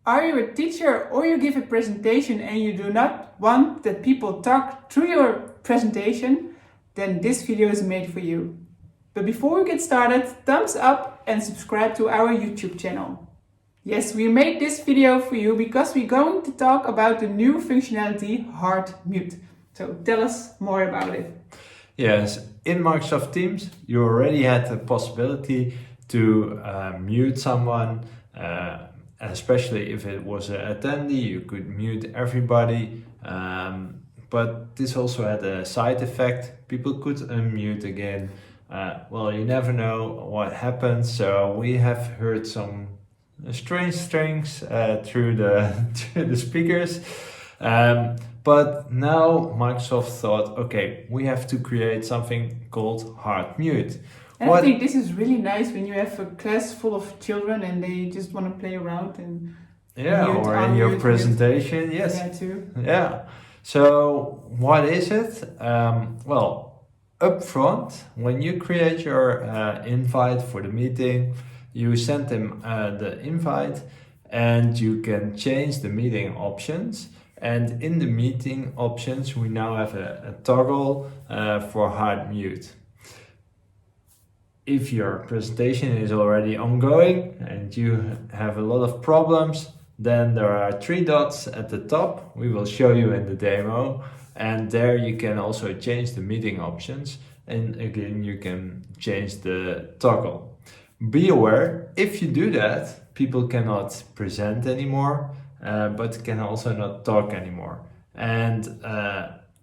Are you a teacher or you give a presentation and you do not want that people talk through your presentation? Then this video is made for you. But before we get started, thumbs up and subscribe to our YouTube channel. Yes, we made this video for you because we're going to talk about the new functionality Hard Mute. So tell us more about it. Yes, in Microsoft Teams, you already had the possibility to mute someone, especially if it was an attendee, you could mute everybody. But this also had a side effect. People could unmute again. Well, you never know what happens, so we have heard some strange things through the speakers. But now Microsoft thought, okay, we have to create something called Hard Mute. And I think this is really nice when you have a class full of children and they just want to play around and mute, or in your presentation, mute. Yes. Yeah, too. Yeah. So what is it? Well, up front, when you create your invite for the meeting, you send them the invite and you can change the meeting options. And in the meeting options, we now have a toggle for Hard Mute. If your presentation is already ongoing and you have a lot of problems, then there are 3 dots at the top. We will show you in the demo. And there you can also change the meeting options. And again, you can change the toggle. Be aware, if you do that, people cannot present anymore, but can also not talk anymore. And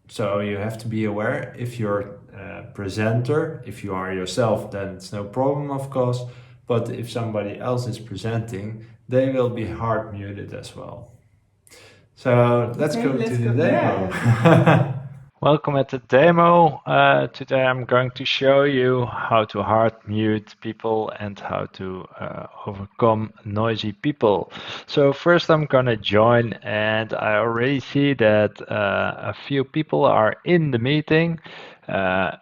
so you have to be aware, if you're a presenter, if you are yourself, then it's no problem, of course. But if somebody else is presenting, they will be hard muted as well. So let's go to the demo. Yeah. Welcome at the demo. Today I'm going to show you how to hard mute people and how to overcome noisy people. So first I'm gonna join, and I already see that a few people are in the meeting.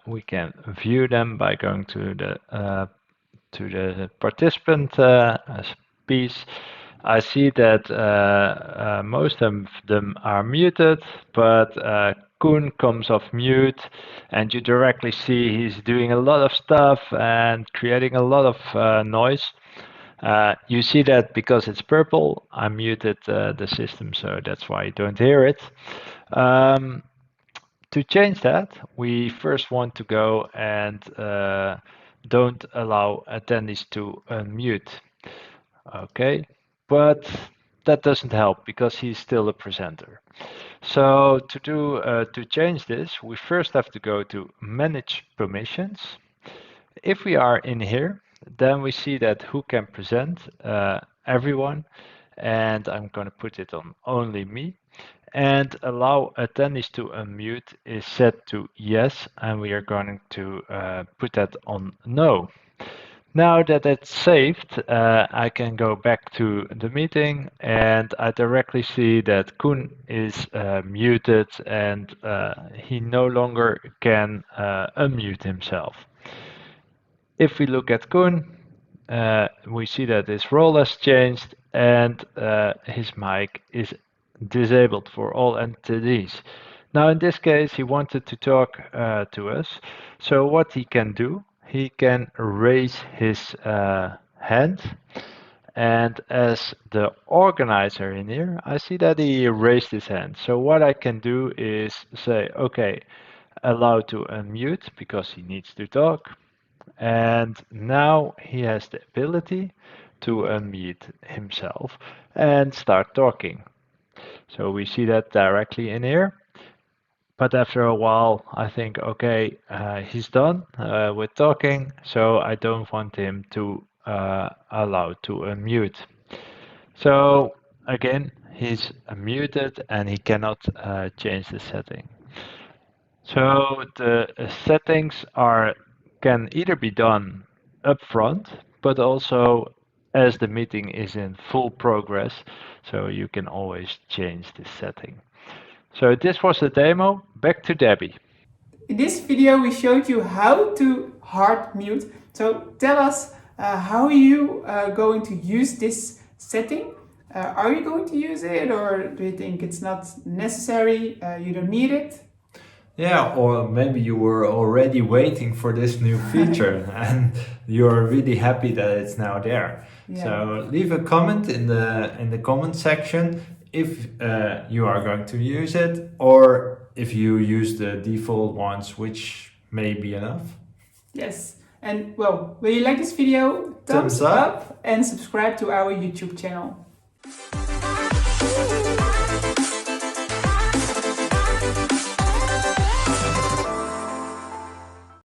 We can view them by going to the participant piece. I see that most of them are muted, but Koen comes off mute, and you directly see he's doing a lot of stuff and creating a lot of noise. You see that because it's purple, I muted the system, so that's why you don't hear it. To change that, we first want to go and don't allow attendees to unmute. Okay, but that doesn't help because he's still a presenter. So to change this, we first have to go to Manage Permissions. If we are in here, then we see that who can present, everyone, and I'm going to put it on only me. And allow attendees to unmute is set to yes, and we are going to put that on no. Now that it's saved, I can go back to the meeting, and I directly see that Koen is muted, and he no longer can unmute himself. If we look at Koen, we see that his role has changed, and his mic is disabled for all entities. Now in this case, he wanted to talk to us. So what he can do, he can raise his hand, and as the organizer in here, I see that he raised his hand. So what I can do is say, okay, allow to unmute because he needs to talk. And now he has the ability to unmute himself and start talking. So we see that directly in here. But after a while, I think, okay, he's done with talking, so I don't want him to allow to unmute. So again, he's muted and he cannot change the setting. So the settings can either be done up front, but also as the meeting is in full progress, so you can always change the setting. So this was the demo. Back to Debbie. In this video we showed you how to hard mute. So tell us how you are going to use this setting. Are you going to use it, or do you think it's not necessary? You don't need it? Yeah, or maybe you were already waiting for this new feature and you're really happy that it's now there. Yeah. So leave a comment in the comment section if you are going to use it, or if you use the default ones, which may be enough. Yes. And well, will you like this video? Thumbs up and subscribe to our YouTube channel.